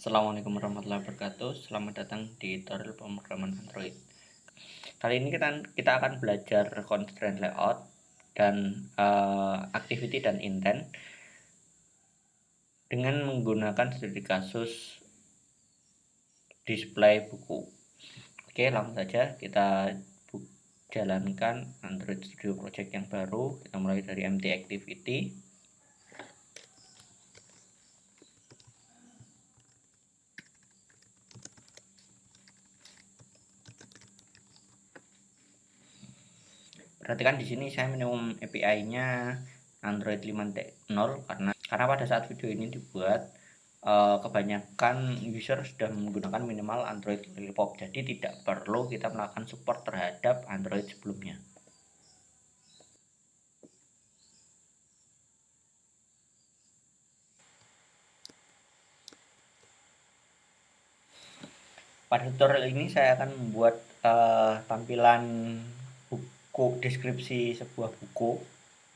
Assalamualaikum warahmatullahi wabarakatuh. Selamat datang di tutorial pemrograman Android. Kali ini kita akan belajar constraint layout dan activity dan intent dengan menggunakan studi kasus display buku. Oke, langsung saja kita jalankan Android Studio Project yang baru. Kita mulai dari MT Activity. Perhatikan di sini saya minimum API-nya Android 5.0 karena pada saat video ini dibuat kebanyakan user sudah menggunakan minimal Android Lollipop, jadi tidak perlu kita melakukan support terhadap Android sebelumnya. Pada tutorial ini saya akan membuat tampilan buku deskripsi sebuah buku.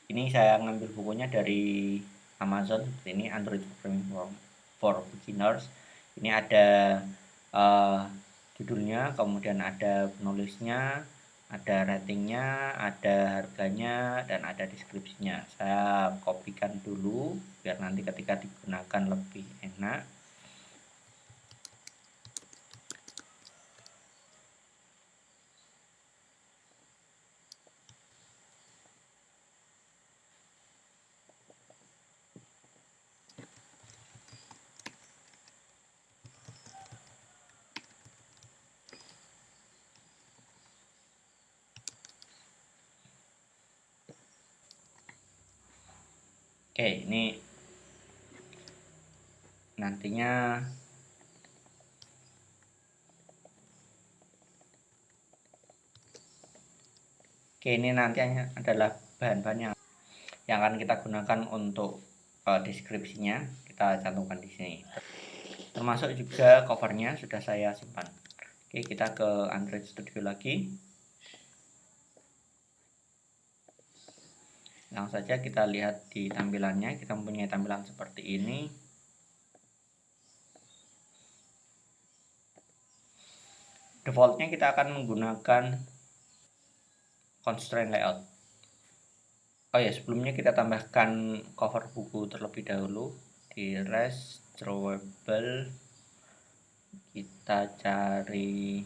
Ini saya ngambil bukunya dari Amazon, ini Android Programming for Beginners. Ini ada judulnya, kemudian ada penulisnya, ada ratingnya, ada harganya, dan ada deskripsinya. Saya kopikan dulu biar nanti ketika digunakan lebih enak. Oke, ini nantinya ini adalah bahan-bahan yang akan kita gunakan untuk deskripsinya. Kita cantumkan di sini. Termasuk juga covernya sudah saya simpan. Oke, kita ke Android Studio lagi. Langsung saja kita lihat di tampilannya. Kita mempunyai tampilan seperti ini. Defaultnya kita akan menggunakan constraint layout. Oh ya, sebelumnya kita tambahkan cover buku terlebih dahulu di rest drawable. Kita cari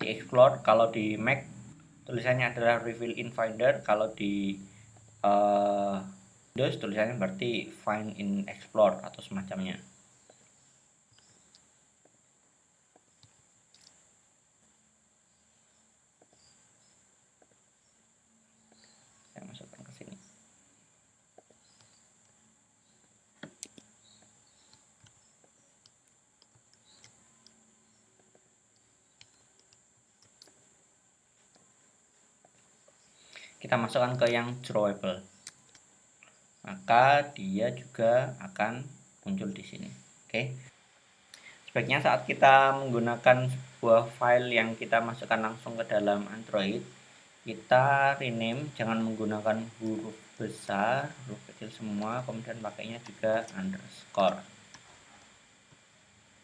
di explore. Kalau di Mac tulisannya adalah reveal in Finder. Kalau di Windows tulisannya berarti find in explore atau semacamnya. Saya masukkan ke sini. Kita masukkan ke yang drawable, maka dia juga akan muncul di sini. Oke. Sebaiknya saat kita menggunakan sebuah file yang kita masukkan langsung ke dalam Android, kita rename, jangan menggunakan huruf besar, huruf kecil semua, kemudian pakainya juga underscore.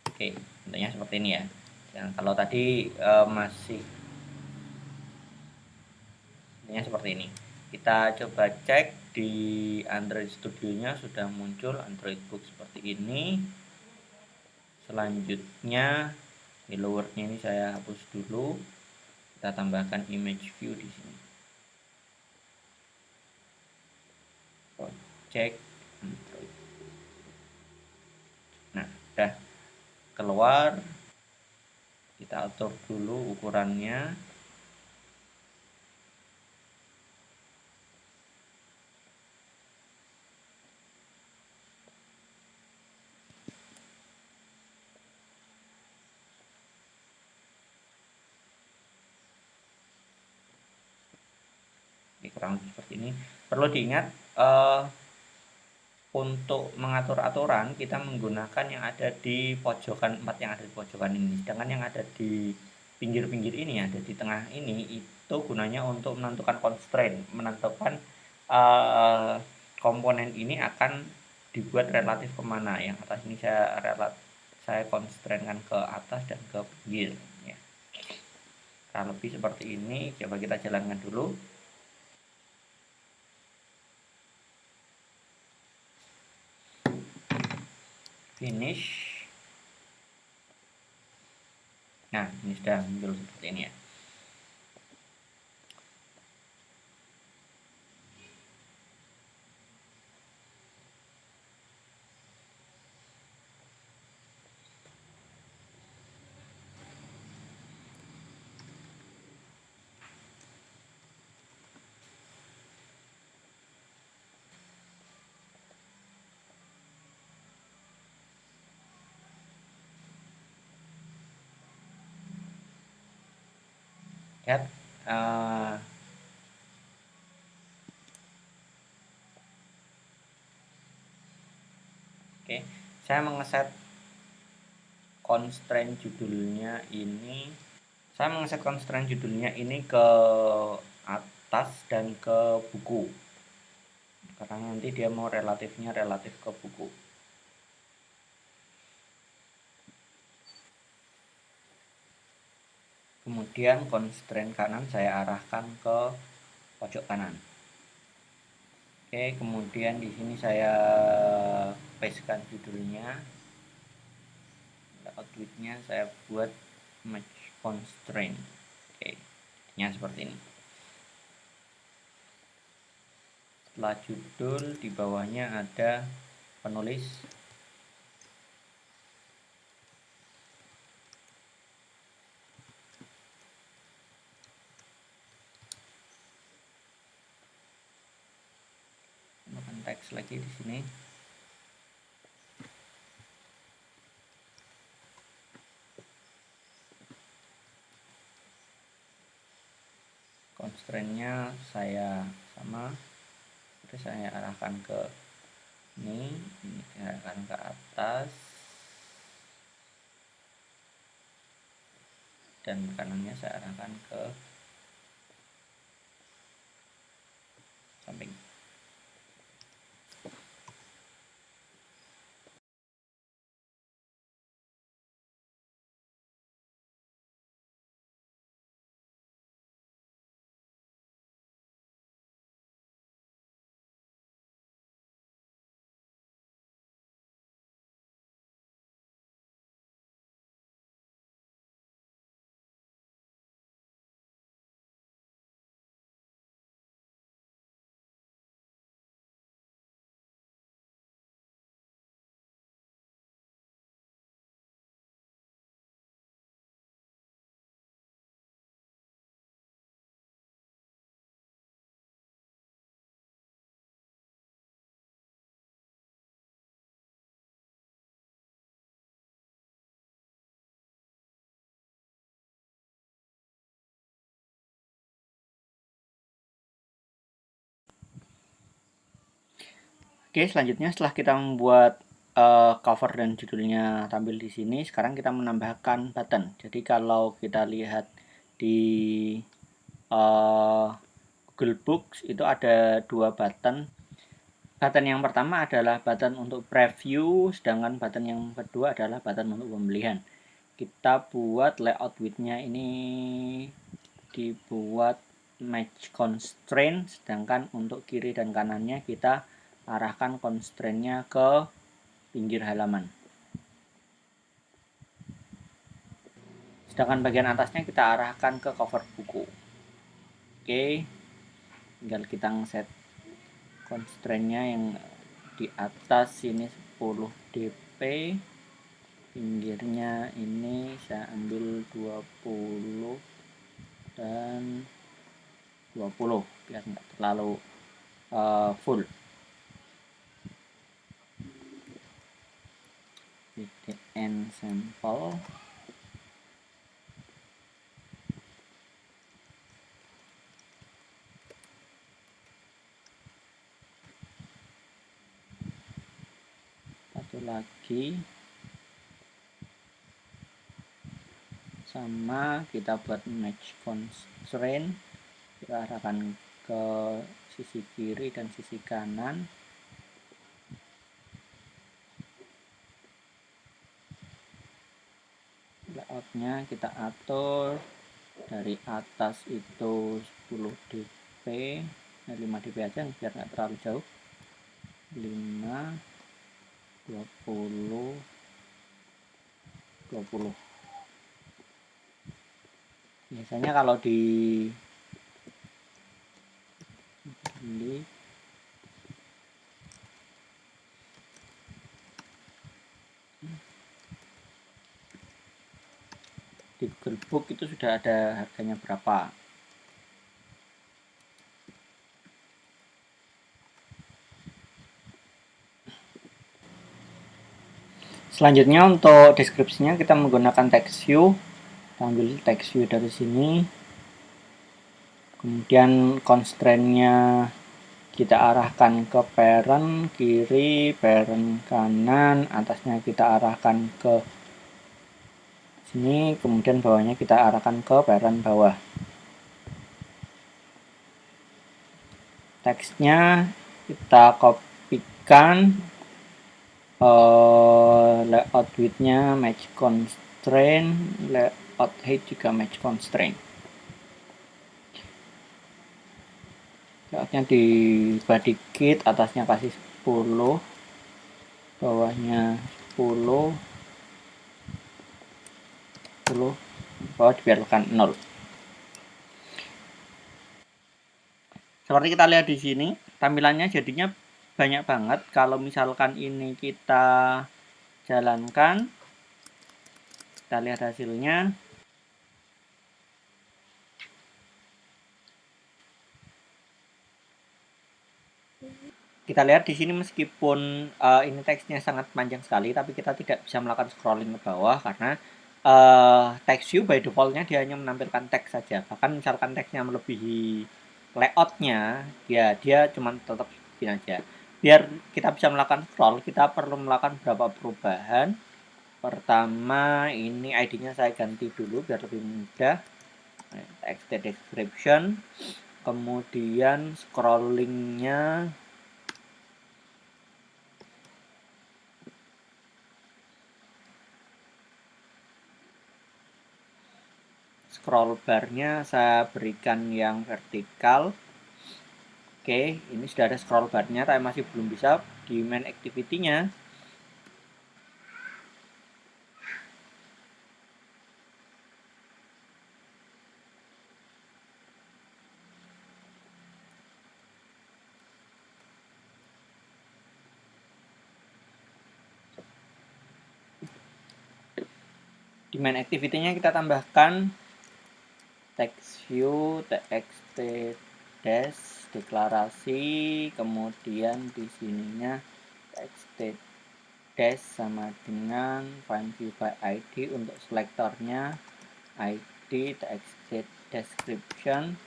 Oke, bentuknya seperti ini ya. Dan kalau tadi masih seperti ini. Kita coba cek di Android Studio-nya sudah muncul Android Book seperti ini. Selanjutnya hello world-nya ini saya hapus dulu. Kita tambahkan image view di sini. Cek Android. Nah, udah keluar. Kita atur dulu ukurannya. Kurang seperti ini. Perlu diingat untuk mengatur aturan kita menggunakan yang ada di pojokan 4 yang ada di pojokan ini, sedangkan yang ada di pinggir-pinggir ini, ada di tengah ini, itu gunanya untuk menentukan constraint, menentukan komponen ini akan dibuat relatif kemana. Yang atas ini saya constrain-kan ke atas dan ke pinggir ya. Kurang lebih seperti ini. Coba kita jalankan dulu. Finish. Nah, ini sudah muncul seperti ini ya. Lihat, oke, saya mengeset constraint judulnya ini ke atas dan ke buku, karena nanti dia mau relatif ke buku. Kemudian constraint kanan saya arahkan ke pojok kanan. Oke, kemudian di sini saya pastekan judulnya, layout width-nya saya buat match constraint. Oke, nya seperti ini. Setelah judul, di bawahnya ada penulis. Tambahkan teks lagi di sini. Constraint-nya saya sama, terus saya arahkan ke ini saya arahkan ke atas, dan kanannya saya arahkan ke samping. Oke, selanjutnya setelah kita membuat cover dan judulnya tampil di sini, sekarang kita menambahkan button. Jadi kalau kita lihat di Google Books itu ada 2 button. Button yang pertama adalah button untuk preview, sedangkan button yang kedua adalah button untuk pembelian. Kita buat layout width-nya ini dibuat match constraint, sedangkan untuk kiri dan kanannya kita arahkan constraint-nya ke pinggir halaman. Sedangkan bagian atasnya kita arahkan ke cover buku. Oke, tinggal kita ngeset constraint-nya yang di atas ini 10 dp, pinggirnya ini saya ambil 20 dan 20 biar nggak terlalu full. VDN sampel, satu lagi sama, kita buat match constraint, kita arahkan ke sisi kiri dan sisi kanan. layoutnya kita atur dari atas itu 10 dp, 5 dp aja biar nggak terlalu jauh, 5, 20, 20. Biasanya kalau di Google Book itu sudah ada harganya berapa. Selanjutnya untuk deskripsinya kita menggunakan text view. Kita ambil text view dari sini. Kemudian constraint-nya kita arahkan ke parent kiri, parent kanan, atasnya kita arahkan ke sini, kemudian bawahnya kita arahkan ke parent bawah. Teksnya kita kopikan, layout width-nya match constraint, layout height juga match constraint. Layoutnya di body kit, atasnya kasih 10, bawahnya 10, bawah dibiarkan 0. Seperti kita lihat di sini, tampilannya jadinya banyak banget. Kalau misalkan ini kita jalankan, kita lihat hasilnya. Kita lihat di sini meskipun ini teksnya sangat panjang sekali, tapi kita tidak bisa melakukan scrolling ke bawah karena text view by defaultnya dia hanya menampilkan teks saja. Bahkan misalkan teksnya melebihi layoutnya, ya dia cuma tetap begini aja. Biar kita bisa melakukan scroll, kita perlu melakukan beberapa perubahan. Pertama, ini ID-nya saya ganti dulu biar lebih mudah. Text description, kemudian scrollingnya scroll barnya saya berikan yang vertikal. Oke, ini sudah ada scroll barnya, tapi masih belum bisa di main activity-nya. Di main activity-nya kita tambahkan text view, txt dash, deklarasi, kemudian di sininya txt dash sama dengan find view by ID untuk selektornya, ID, txt description,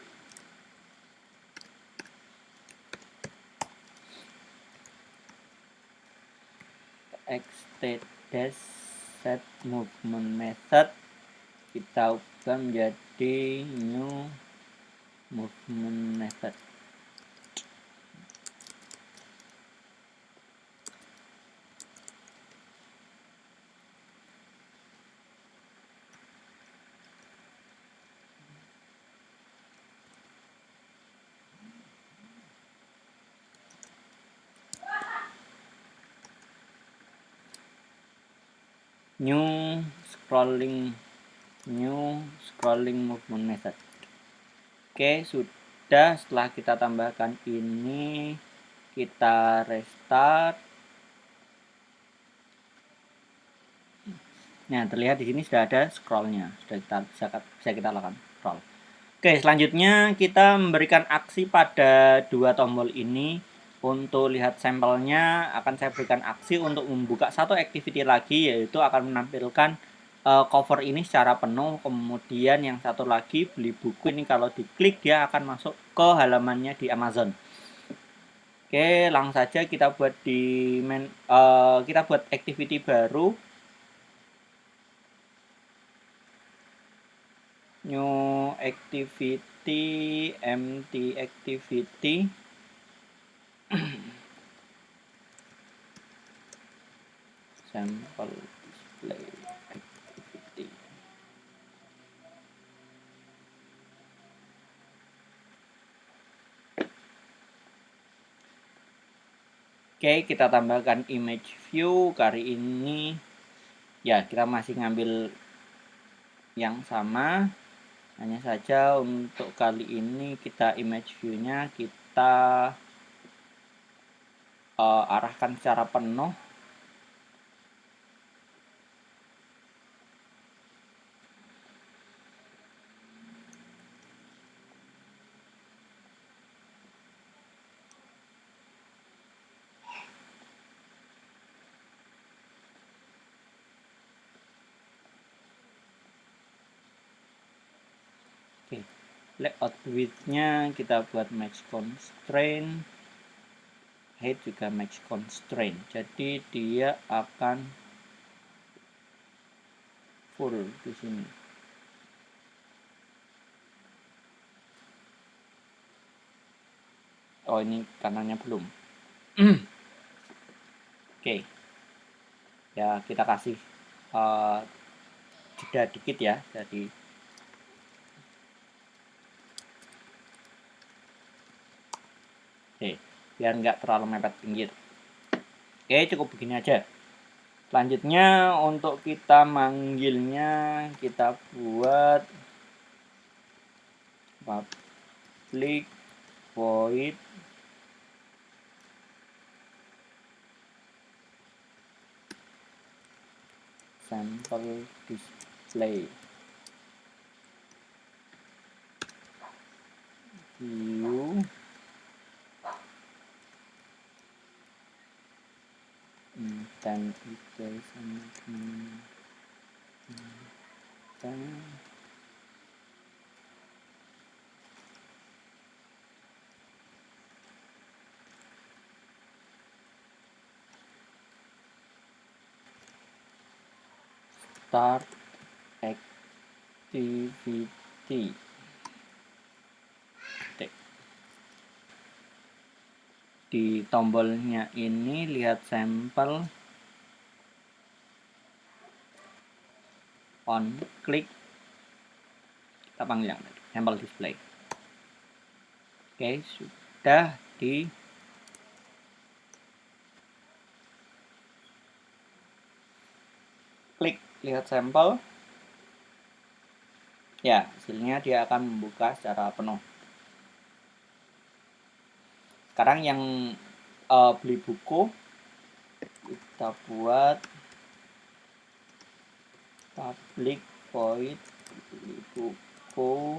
txt dash set movement method kita ubah menjadi new movement method. New scrolling movement method. Oke, sudah. Setelah kita tambahkan ini, kita restart. Nah, terlihat di sini sudah ada scrollnya, sudah bisa kita lakukan scroll. Oke, selanjutnya kita memberikan aksi pada dua tombol ini. Untuk lihat sampelnya akan saya berikan aksi untuk membuka satu activity lagi, yaitu akan menampilkan cover ini secara penuh. Kemudian yang satu lagi beli buku ini kalau diklik dia akan masuk ke halamannya di Amazon. Oke, langsung saja kita buat kita buat activity baru. New activity, empty activity. Sample display activity. Oke, kita tambahkan image view. Kali ini ya kita masih ngambil yang sama, hanya saja untuk kali ini kita image view-nya kita arahkan secara penuh. Oke, layout width-nya kita buat match constraint, height juga match constraint, jadi dia akan full di sini. Oh, ini kanannya belum. Oke, ya kita kasih jeda dikit ya, jadi biar nggak terlalu mepet pinggir. Oke, cukup begini aja. Selanjutnya untuk kita manggilnya kita buat public void sample display view intent equal sama start activity. Di tombolnya ini lihat sampel, on klik, kita panggil yang tadi sampel display. Oke, sudah di klik lihat sampel, ya hasilnya dia akan membuka secara penuh. Sekarang yang beli buku kita buat public void beli buku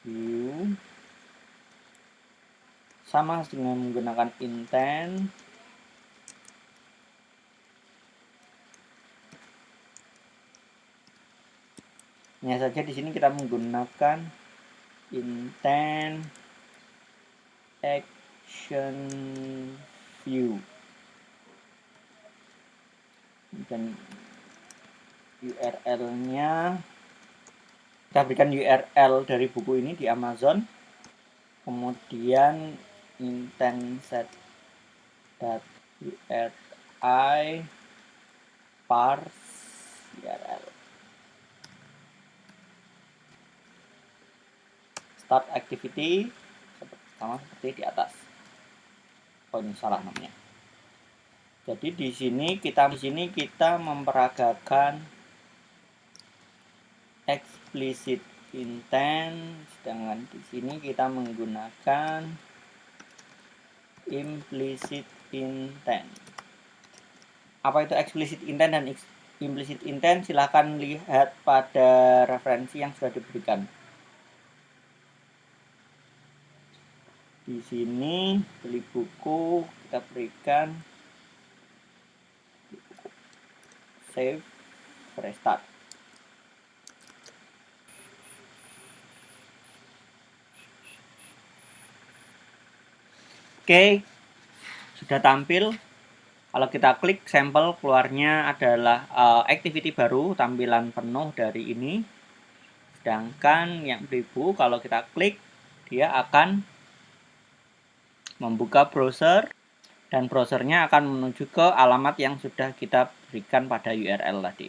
view sama dengan menggunakan intent. Hanya saja di sini kita menggunakan intent action view dan URL-nya kita berikan URL dari buku ini di Amazon, kemudian intent set URI parse URL start activity sama seperti di atas. Oh, ini salah namanya. Jadi di sini kita memperagakan explicit intent, sedangkan di sini kita menggunakan implicit intent. Apa itu explicit intent dan implicit intent? Silahkan lihat pada referensi yang sudah diberikan. Di sini beli buku kita berikan save, restart. Oke, sudah tampil. Kalau kita klik sampel, keluarnya adalah activity baru, tampilan penuh dari ini. Sedangkan yang beli buku kalau kita klik, dia akan membuka browser dan browsernya akan menuju ke alamat yang sudah kita berikan pada URL tadi.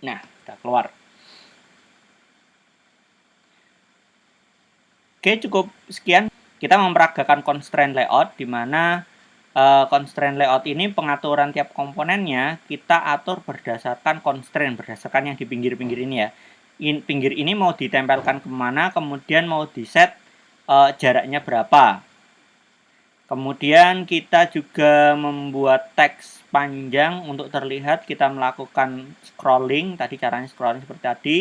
Nah, sudah keluar. Oke, cukup sekian. Kita memperagakan constraint layout, di mana constraint layout ini pengaturan tiap komponennya kita atur berdasarkan constraint, berdasarkan yang di pinggir-pinggir ini ya. Pinggir ini mau ditempelkan kemana, kemudian mau di set jaraknya berapa. Kemudian kita juga membuat teks panjang untuk terlihat. Kita melakukan scrolling, tadi caranya scrolling seperti tadi.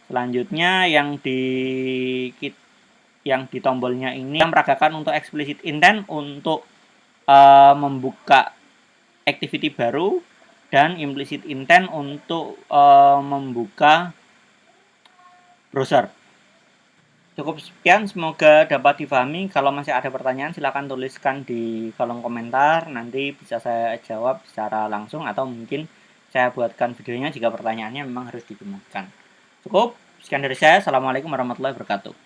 Selanjutnya yang di tombolnya ini yang meragakan untuk explicit intent untuk membuka activity baru, dan implicit intent untuk membuka browser. Cukup sekian, semoga dapat difahami. Kalau masih ada pertanyaan silahkan tuliskan di kolom komentar, nanti bisa saya jawab secara langsung atau mungkin saya buatkan videonya jika pertanyaannya memang harus ditemukan. Cukup sekian dari saya. Assalamualaikum warahmatullahi wabarakatuh.